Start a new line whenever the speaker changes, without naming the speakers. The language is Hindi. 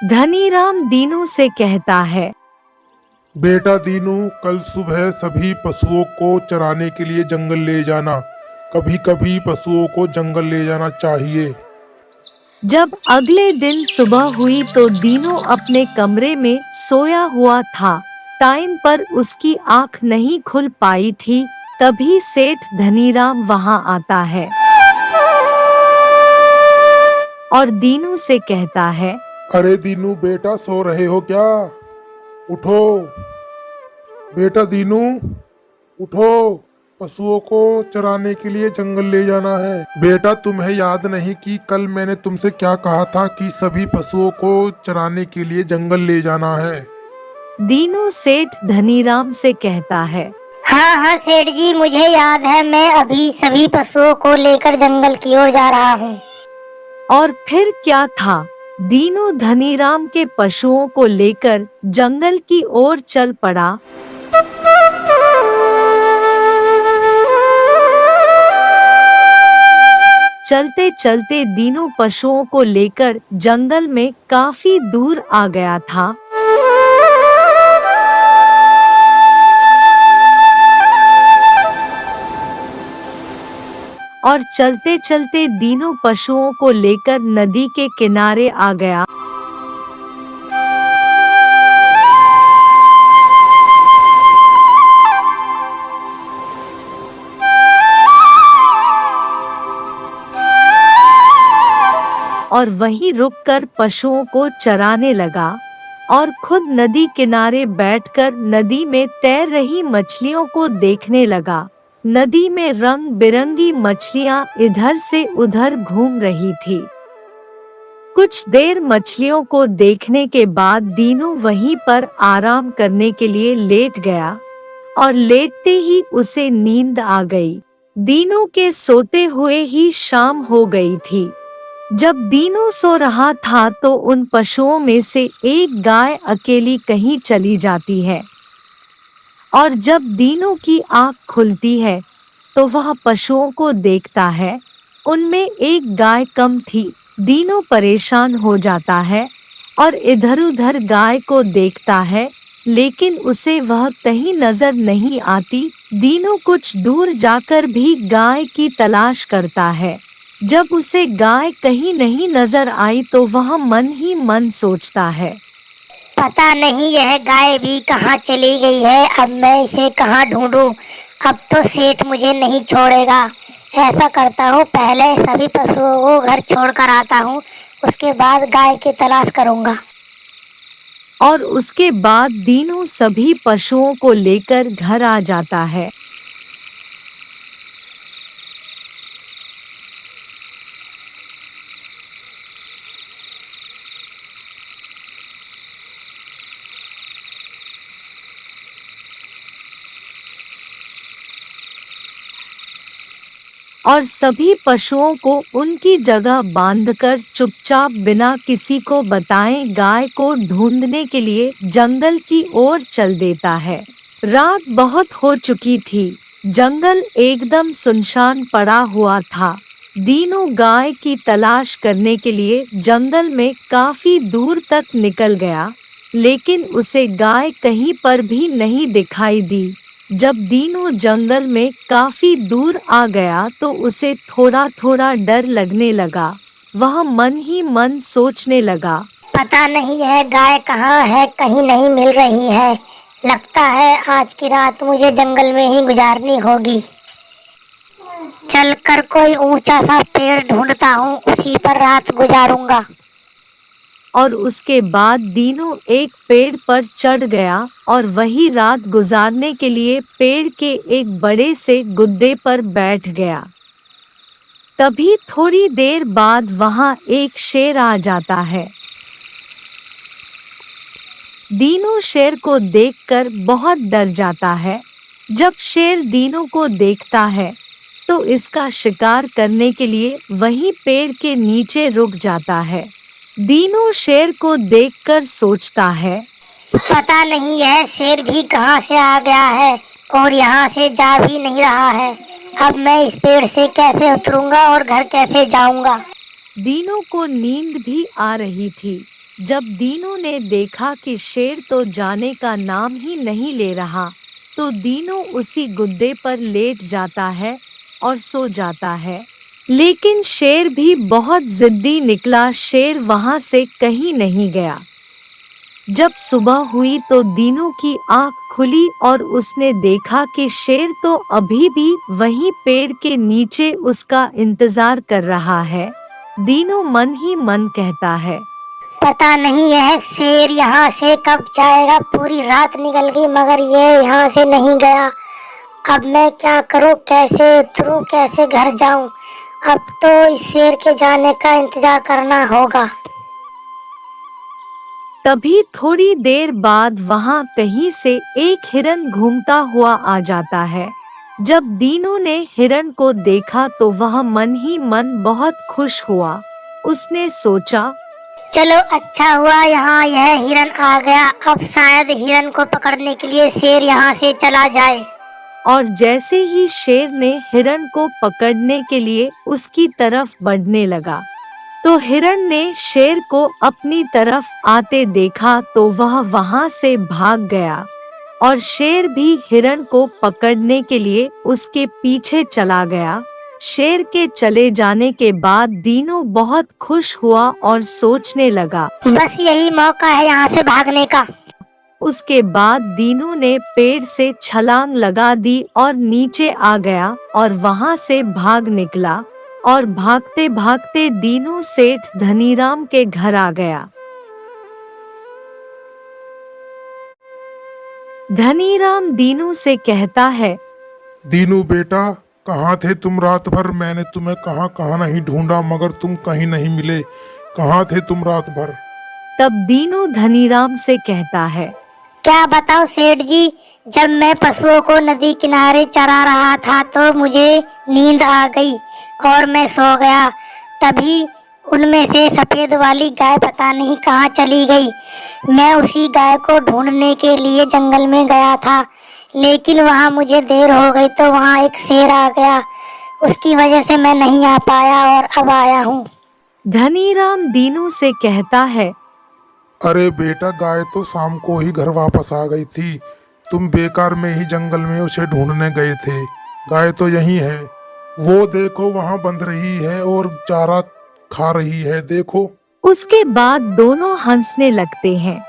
धनीराम दीनू से कहता है।
बेटा दीनू, कल सुबह सभी पशुओं को चराने के लिए जंगल ले जाना। कभी कभी पशुओं को जंगल ले जाना चाहिए।
जब अगले दिन सुबह हुई तो दीनू अपने कमरे में सोया हुआ था। टाइम पर उसकी आंख नहीं खुल पाई थी। तभी सेठ धनीराम वहां आता है और दीनू से कहता है।
अरे दीनू बेटा, सो रहे हो क्या? उठो बेटा दीनू, उठो। पशुओं को चराने के लिए जंगल ले जाना है। बेटा, तुम्हें याद नहीं कि कल मैंने तुमसे क्या कहा था कि सभी पशुओं को चराने के लिए जंगल ले जाना है?
दीनू सेठ धनीराम से कहता है।
हाँ हाँ सेठ जी, मुझे याद है। मैं अभी सभी पशुओं को लेकर जंगल की ओर जा रहा हूँ।
और फिर क्या था, दीनू धनीराम के पशुओं को लेकर जंगल की ओर चल पड़ा। चलते चलते दीनू पशुओं को लेकर जंगल में काफी दूर आ गया था। और चलते चलते दीनू पशुओं को लेकर नदी के किनारे आ गया। और वहीं रुककर पशुओं को चराने लगा और खुद नदी किनारे बैठकर नदी में तैर रही मछलियों को देखने लगा। नदी में रंग बिरंगी मछलियां इधर से उधर घूम रही थी। कुछ देर मछलियों को देखने के बाद दीनू वहीं पर आराम करने के लिए लेट गया और लेटते ही उसे नींद आ गई। दीनू के सोते हुए ही शाम हो गई थी। जब दीनू सो रहा था तो उन पशुओं में से एक गाय अकेली कहीं चली जाती है और जब दीनू की आंख खुलती है तो वह पशुओं को देखता है। उनमें एक गाय कम थी। दीनू परेशान हो जाता है और इधर-उधर गाय को देखता है, लेकिन उसे वह कहीं नजर नहीं आती। दीनू कुछ दूर जाकर भी गाय की तलाश करता है। जब उसे गाय कहीं नहीं नजर आई तो वह मन ही मन सोचता है,
पता नहीं यह गाय भी कहाँ चली गई है। अब मैं इसे कहाँ ढूंढूं? अब तो सेठ मुझे नहीं छोड़ेगा। ऐसा करता हूँ, पहले सभी पशुओं को घर छोड़कर आता हूँ, उसके बाद गाय की तलाश करूँगा।
और उसके बाद दीनू सभी पशुओं को लेकर घर आ जाता है। और सभी पशुओं को उनकी जगह बांधकर चुपचाप बिना किसी को बताए गाय को ढूंढने के लिए जंगल की ओर चल देता है। रात बहुत हो चुकी थी। जंगल एकदम सुनसान पड़ा हुआ था। दीनू गाय की तलाश करने के लिए जंगल में काफी दूर तक निकल गया, लेकिन उसे गाय कहीं पर भी नहीं दिखाई दी। जब दीनू जंगल में काफी दूर आ गया तो उसे थोड़ा थोड़ा डर लगने लगा। वह मन ही मन सोचने लगा,
पता नहीं यह गाय कहाँ है, कहीं नहीं मिल रही है। लगता है आज की रात मुझे जंगल में ही गुजारनी होगी। चलकर कोई ऊंचा सा पेड़ ढूंढता हूँ, उसी पर रात गुजारूंगा।
और उसके बाद दीनू एक पेड़ पर चढ़ गया और वही रात गुजारने के लिए पेड़ के एक बड़े से गुद्दे पर बैठ गया। तभी थोड़ी देर बाद वहां एक शेर आ जाता है। दीनू शेर को देखकर बहुत डर जाता है। जब शेर दीनू को देखता है तो इसका शिकार करने के लिए वहीं पेड़ के नीचे रुक जाता है। दीनू शेर को देखकर सोचता है,
पता नहीं यह शेर भी कहाँ से आ गया है और यहाँ से जा भी नहीं रहा है। अब मैं इस पेड़ से कैसे उतरूंगा और घर कैसे जाऊंगा?
दीनू को नींद भी आ रही थी। जब दीनू ने देखा कि शेर तो जाने का नाम ही नहीं ले रहा, तो दीनू उसी गुद्दे पर लेट जाता है और सो जाता है। लेकिन शेर भी बहुत जिद्दी निकला, शेर वहां से कहीं नहीं गया। जब सुबह हुई तो दीनू की आंख खुली और उसने देखा कि शेर तो अभी भी वहीं पेड़ के नीचे उसका इंतजार कर रहा है। दीनू मन ही मन कहता है,
पता नहीं यह शेर यहाँ से कब जाएगा। पूरी रात निकल गई मगर ये यहाँ से नहीं गया। अब मैं क्या करूँ, कैसे उतरूँ, कैसे घर जाऊँ। अब तो इस शेर के जाने का इंतजार करना होगा।
तभी थोड़ी देर बाद वहां कहीं से एक हिरन घूमता हुआ आ जाता है। जब दीनू ने हिरन को देखा तो वह मन ही मन बहुत खुश हुआ। उसने सोचा,
चलो अच्छा हुआ यहाँ यह हिरन आ गया। अब शायद हिरन को पकड़ने के लिए शेर यहाँ से चला जाए।
और जैसे ही शेर ने हिरन को पकड़ने के लिए उसकी तरफ बढ़ने लगा, तो हिरन ने शेर को अपनी तरफ आते देखा तो वह वहां से भाग गया और शेर भी हिरन को पकड़ने के लिए उसके पीछे चला गया। शेर के चले जाने के बाद दीनू बहुत खुश हुआ और सोचने लगा,
बस यही मौका है यहाँ से भागने का।
उसके बाद दीनू ने पेड़ से छलांग लगा दी और नीचे आ गया और वहां से भाग निकला और भागते भागते दीनू सेठ धनीराम के घर आ गया। धनीराम दीनू से कहता है,
दीनू बेटा, कहाँ थे तुम रात भर? मैंने तुम्हें कहाँ कहाँ नहीं ढूंढा मगर तुम कहीं नहीं मिले। कहाँ थे तुम रात भर?
तब दीनू धनीराम से कहता है,
क्या बताओ सेठ जी, जब मैं पशुओं को नदी किनारे चरा रहा था तो मुझे नींद आ गई और मैं सो गया। तभी उनमें से सफेद वाली गाय पता नहीं कहाँ चली गई। मैं उसी गाय को ढूंढने के लिए जंगल में गया था, लेकिन वहाँ मुझे देर हो गई तो वहाँ एक शेर आ गया। उसकी वजह से मैं नहीं आ पाया और अब आया हूँ।
धनीराम दीनू से कहता है,
अरे बेटा, गाय तो शाम को ही घर वापस आ गई थी। तुम बेकार में ही जंगल में उसे ढूंढने गए थे। गाय तो यही है, वो देखो वहां बंध रही है और चारा खा रही है, देखो।
उसके बाद दोनों हंसने लगते हैं।